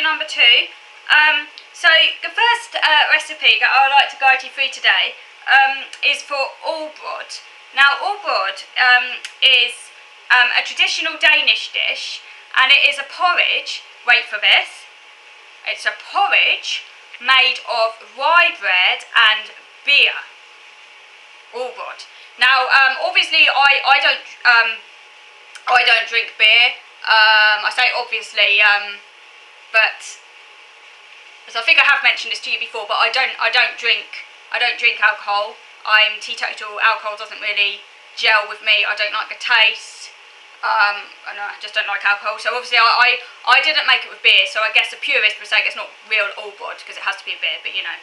number 2. So the first recipe that I would like to guide you through today is for Ollebrod. Now Ollebrod is a traditional Danish dish, and it is a porridge, wait for this, it's a porridge made of rye bread and beer. Ollebrod. Now obviously I don't drink beer. I say obviously, but as I think I have mentioned this to you before, but I don't drink alcohol. I'm teetotal. Alcohol doesn't really gel with me. I don't like the taste. I just don't like alcohol. So obviously I didn't make it with beer. So I guess a purist would say it's not real Ollebrod because it has to be a beer. But you know,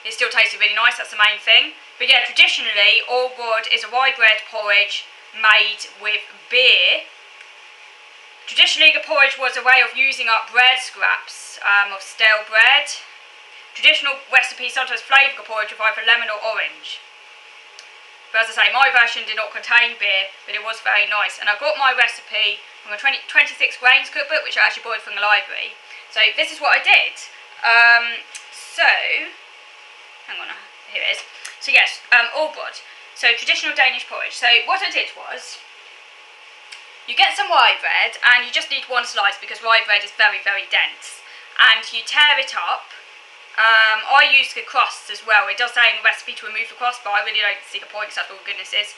it still tasted really nice. That's the main thing. But yeah, traditionally Ollebrod is a rye bread porridge made with beer. Traditionally, the porridge was a way of using up bread scraps of stale bread. Traditional recipes sometimes flavour the porridge with either lemon or orange. But as I say, my version did not contain beer, but it was very nice. And I got my recipe from a 26 grains cookbook, which I actually borrowed from the library. So this is what I did. Hang on, here it is. So yes, Ollebrod. So traditional Danish porridge. So what I did was, you get some rye bread, and you just need one slice because rye bread is very, very dense. And you tear it up. I use the crusts as well. It does say in the recipe to remove the crust, but I really don't see the point because that's all goodness is.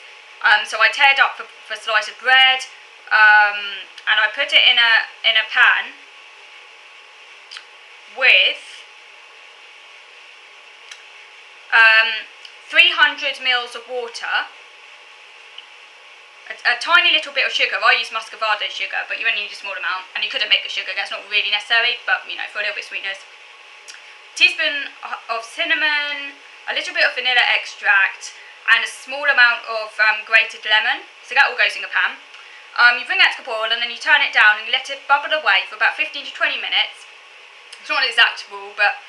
So I teared up the slice of bread, and I put it in a pan with 300 mils of water. A tiny little bit of sugar. I use muscovado sugar, but you only need a small amount, and you couldn't make the sugar, that's not really necessary, but you know, for a little bit of sweetness. A teaspoon of cinnamon, a little bit of vanilla extract, and a small amount of grated lemon. So that all goes in the pan. You bring that to the boil, and then you turn it down and you let it bubble away for about 15 to 20 minutes. It's not an exact rule, but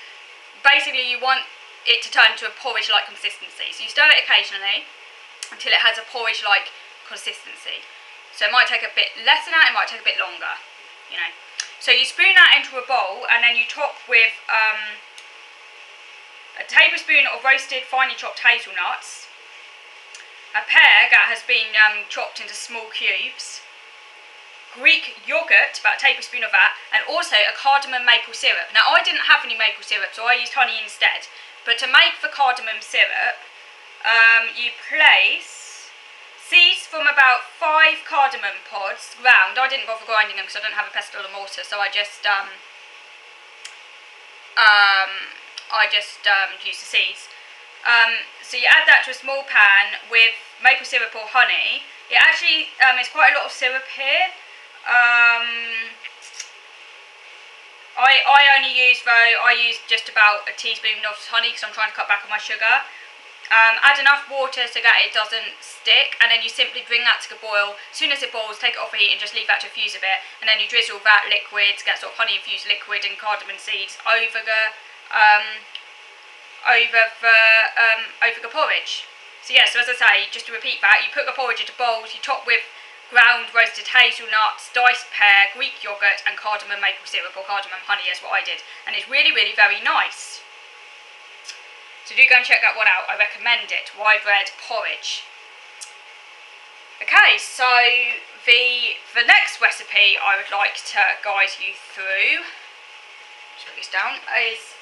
basically you want it to turn to a porridge-like consistency. So you stir it occasionally until it has a porridge-like consistency. So it might take a bit less than that, it might take a bit longer, you know. So you spoon that into a bowl, and then you top with a tablespoon of roasted finely chopped hazelnuts, a pear that has been chopped into small cubes, Greek yogurt, about a tablespoon of that, and also a cardamom maple syrup. Now I didn't have any maple syrup, so I used honey instead. But to make the cardamom syrup, you place seeds from about 5 cardamom pods ground. I didn't bother grinding them because I don't have a pestle or mortar, so I just used the seeds. So you add that to a small pan with maple syrup or honey. It actually is quite a lot of syrup here. I only use just about a teaspoon of honey because I'm trying to cut back on my sugar. Add enough water so that it doesn't stick, and then you simply bring that to the boil. As soon as it boils, take it off the heat and just leave that to fuse a bit, and then you drizzle that liquid, get sort of honey infused liquid and cardamom seeds over the porridge. So yeah, so as I say, just to repeat that, you put the porridge into bowls, you top with ground roasted hazelnuts, diced pear, Greek yogurt, and cardamom maple syrup or cardamom honey, is what I did, and it's really, really very nice. So do go and check that one out, I recommend it, rye bread porridge. Okay, so the next recipe I would like to guide you through, just put this down, is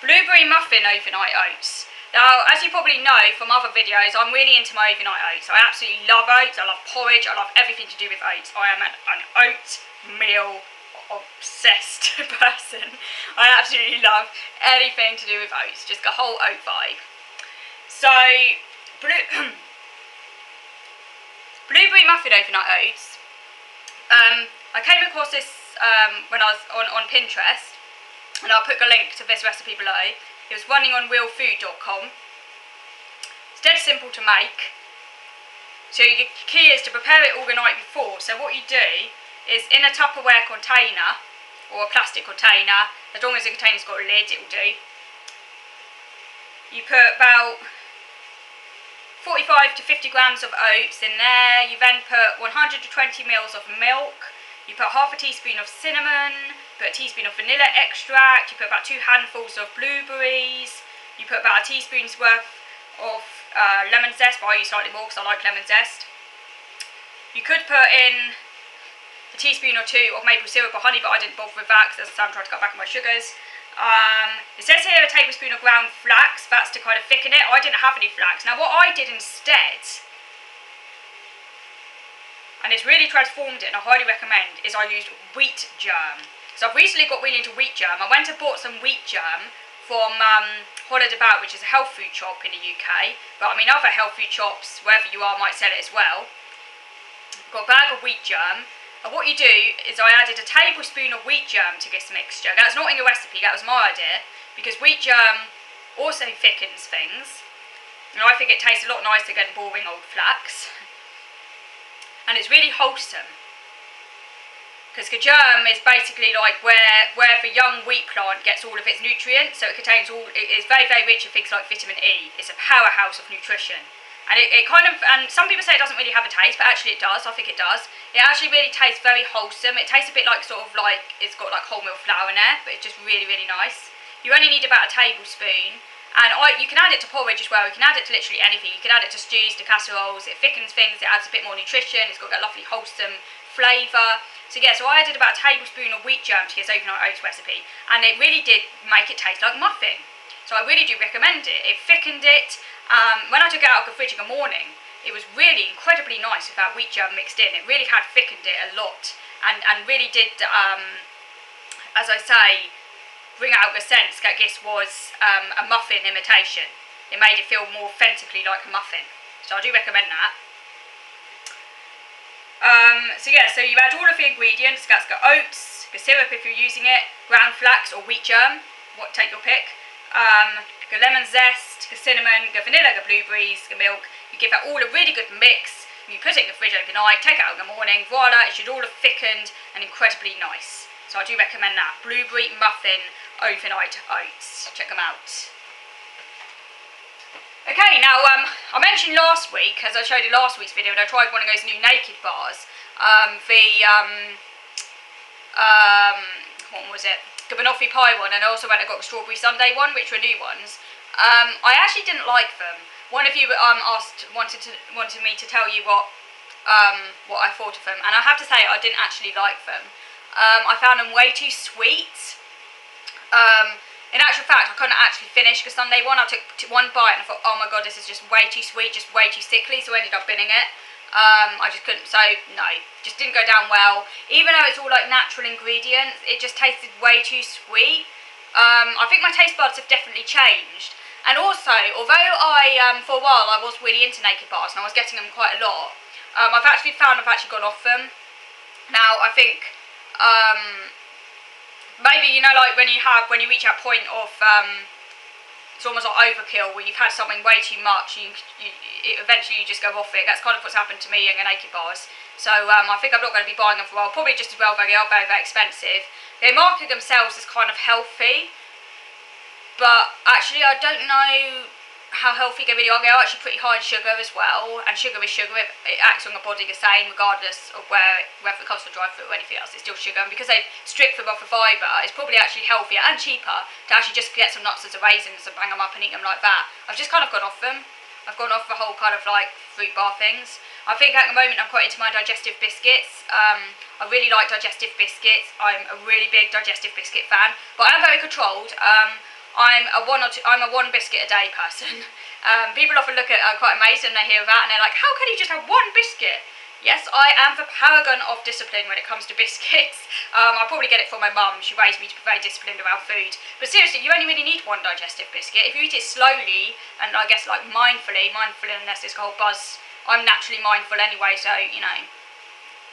blueberry muffin overnight oats. Now, as you probably know from other videos, I'm really into my overnight oats. I absolutely love oats, I love porridge, I love everything to do with oats. I am an oatmeal obsessed person. I absolutely love anything to do with oats, just the whole oat vibe. So, blueberry muffin overnight oats. I came across this when I was on Pinterest, and I'll put the link to this recipe below. It was running on realfood.com. It's dead simple to make. So the key is to prepare it all the night before. So what you do is, in a Tupperware container, or a plastic container, as long as the container's got a lid, it will do. You put about 45 to 50 grams of oats in there. You then put 120 mils of milk. You put half a teaspoon of cinnamon, put a teaspoon of vanilla extract, you put about 2 handfuls of blueberries, you put about a teaspoon's worth of lemon zest, but I use slightly more because I like lemon zest. You could put in a teaspoon or 2 of maple syrup or honey, but I didn't bother with that because I'm trying to cut back on my sugars. It says here a tablespoon of ground flax, that's to kind of thicken it. I didn't have any flax. Now what I did instead, and it's really transformed it and I highly recommend, is I used wheat germ. So I've recently got really into wheat germ. I went and bought some wheat germ from Ollebrod, which is a health food shop in the UK, but I mean other health food shops wherever you are might sell it as well. Got a bag of wheat germ. And what you do is I added a tablespoon of wheat germ to this mixture. That's not in your recipe, that was my idea, because wheat germ also thickens things. And I think it tastes a lot nicer than boring old flax. And it's really wholesome. Because the germ is basically like where the young wheat plant gets all of its nutrients. So it contains it's very, very rich in things like vitamin E. It's a powerhouse of nutrition. And it kind of, and some people say it doesn't really have a taste, but actually it does. I think it does. It actually really tastes very wholesome. It tastes a bit like sort of like, it's got like wholemeal flour in there, but it's just really, really nice. You only need about a tablespoon. And you can add it to porridge as well. You can add it to literally anything. You can add it to stews, to casseroles. It thickens things. It adds a bit more nutrition. It's got that lovely wholesome flavour. So yeah, so I added about a tablespoon of wheat germ to this overnight oats recipe. And it really did make it taste like muffin. So I really do recommend it. It thickened it. When I took it out of the fridge in the morning, it was really incredibly nice with that wheat germ mixed in. It really had thickened it a lot. And really did, as I say, bring out the sense that this was a muffin imitation. It made it feel more authentically like a muffin. So I do recommend that. So yeah, so you add all of the ingredients. That's the oats, the syrup if you're using it, ground flax or wheat germ, take your pick. The lemon zest, the cinnamon, the vanilla, the blueberries, the milk. You give that all a really good mix. You put it in the fridge overnight, take it out in the morning, voila, it should all have thickened and incredibly nice. So I do recommend that. Blueberry muffin overnight oats. Check them out. Okay, now I mentioned last week, as I showed in last week's video, and I tried one of those new naked bars. What was it? The banoffee pie one, and I also went and got the strawberry sundae one, which were new ones. I actually didn't like them. One of you wanted me to tell you what I thought of them, and I have to say I didn't actually like them. I found them way too sweet. In actual fact, I couldn't actually finish the sundae one. I took one bite and I thought, oh my god, this is just way too sweet, just way too sickly, so I ended up binning it. I just couldn't, so no, just didn't go down well. Even though it's all like natural ingredients, it just tasted way too sweet. I think my taste buds have definitely changed. And also, although for a while I was really into naked bars and I was getting them quite a lot, I've actually gone off them. Now, I think, maybe, you know, like when you reach that point of, it's almost like overkill, where you've had something way too much, eventually you just go off it. That's kind of what's happened to me in the naked bars. So I think I'm not going to be buying them for a while, probably just as well, they are very, very expensive. They market themselves as kind of healthy, but actually I don't know how healthy they really are. They are actually pretty high in sugar as well, and sugar is sugar. It acts on the body the same regardless of whether it comes from dry fruit or anything else. It's still sugar, and because they've stripped them off the fibre, it's probably actually healthier and cheaper to actually just get some nuts as a raisins and bang them up and eat them like that. I've just kind of gone off them. I've gone off the whole kind of like fruit bar things. I think at the moment I'm quite into my digestive biscuits. I really like digestive biscuits. I'm a really big digestive biscuit fan, but I am very controlled. I'm a one biscuit a day person. People often look at quite amazed when they hear that, and they're like, how can you just have one biscuit? Yes, I am the paragon of discipline when it comes to biscuits. I probably get it from my mum. She raised me to be very disciplined around food. But seriously, you only really need one digestive biscuit. If you eat it slowly, and I guess like mindfulness is the whole buzz. I'm naturally mindful anyway, so, you know,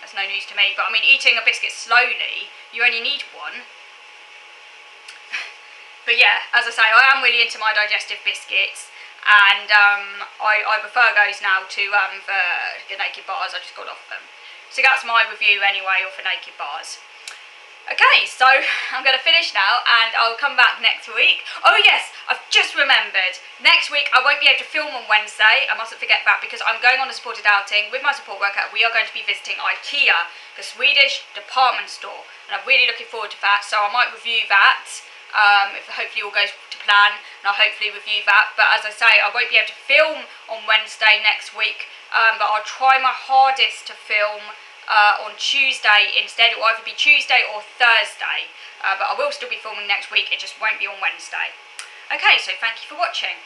that's no news to me. But I mean, eating a biscuit slowly, you only need one. But yeah, as I say, I am really into my digestive biscuits, and I prefer those now to the naked bars. I just got off them. So that's my review anyway of the naked bars. Okay, so I'm going to finish now and I'll come back next week. Oh yes, I've just remembered. Next week I won't be able to film on Wednesday. I mustn't forget that because I'm going on a supported outing with my support worker. We are going to be visiting IKEA, the Swedish department store. And I'm really looking forward to that, so I might review that. If hopefully all goes to plan, and I'll hopefully review that. But as I say, I won't be able to film on Wednesday next week, but I'll try my hardest to film on Tuesday instead. It will either be Tuesday or Thursday, but I will still be filming next week. It just won't be on Wednesday. Okay, so thank you for watching.